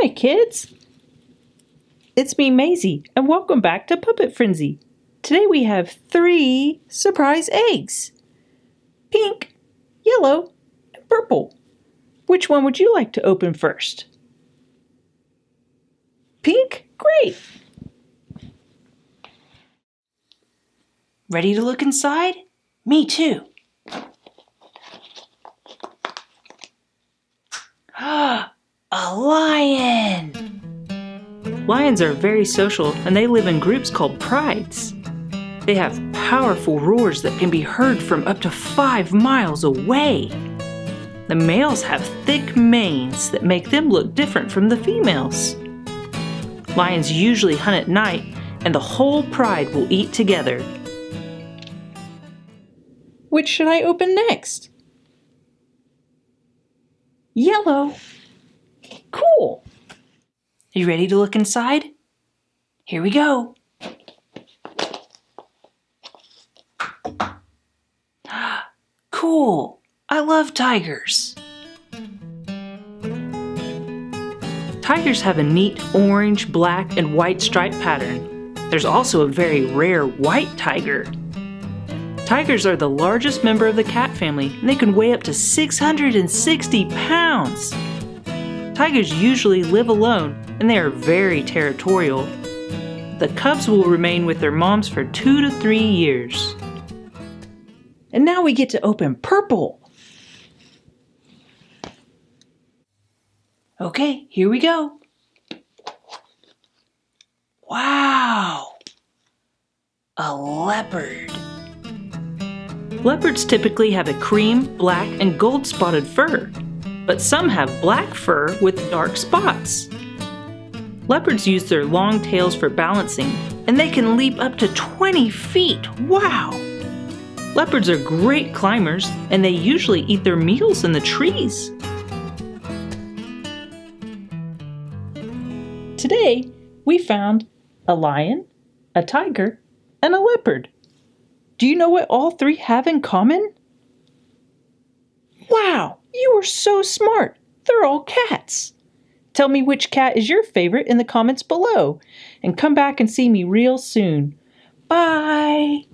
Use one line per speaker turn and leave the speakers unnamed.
Hi, kids! It's me, Mazy, and welcome back to Puppet Frenzy. Today we have 3 surprise eggs. Pink, yellow, and purple. Which one would you like to open first? Pink? Great! Ready to look inside? Me too. A lion! Lions are very social and they live in groups called prides. They have powerful roars that can be heard from up to 5 miles away. The males have thick manes that make them look different from the females. Lions usually hunt at night and the whole pride will eat together. Which should I open next? Yellow. Cool. Are you ready to look inside? Here we go. Cool. I love tigers. Tigers have a neat orange, black, and white stripe pattern. There's also a very rare white tiger. Tigers are the largest member of the cat family, and they can weigh up to 660 pounds. Tigers usually live alone, and they are very territorial. The cubs will remain with their moms for 2 to 3 years. And now we get to open purple. Okay, here we go. Wow! A leopard. Leopards typically have a cream, black, and gold spotted fur, but some have black fur with dark spots. Leopards use their long tails for balancing, and they can leap up to 20 feet. Wow! Leopards are great climbers, and they usually eat their meals in the trees. Today, we found a lion, a tiger, and a leopard. Do you know what all 3 have in common? Wow, you are so smart. They're all cats. Tell me which cat is your favorite in the comments below, and come back and see me real soon. Bye!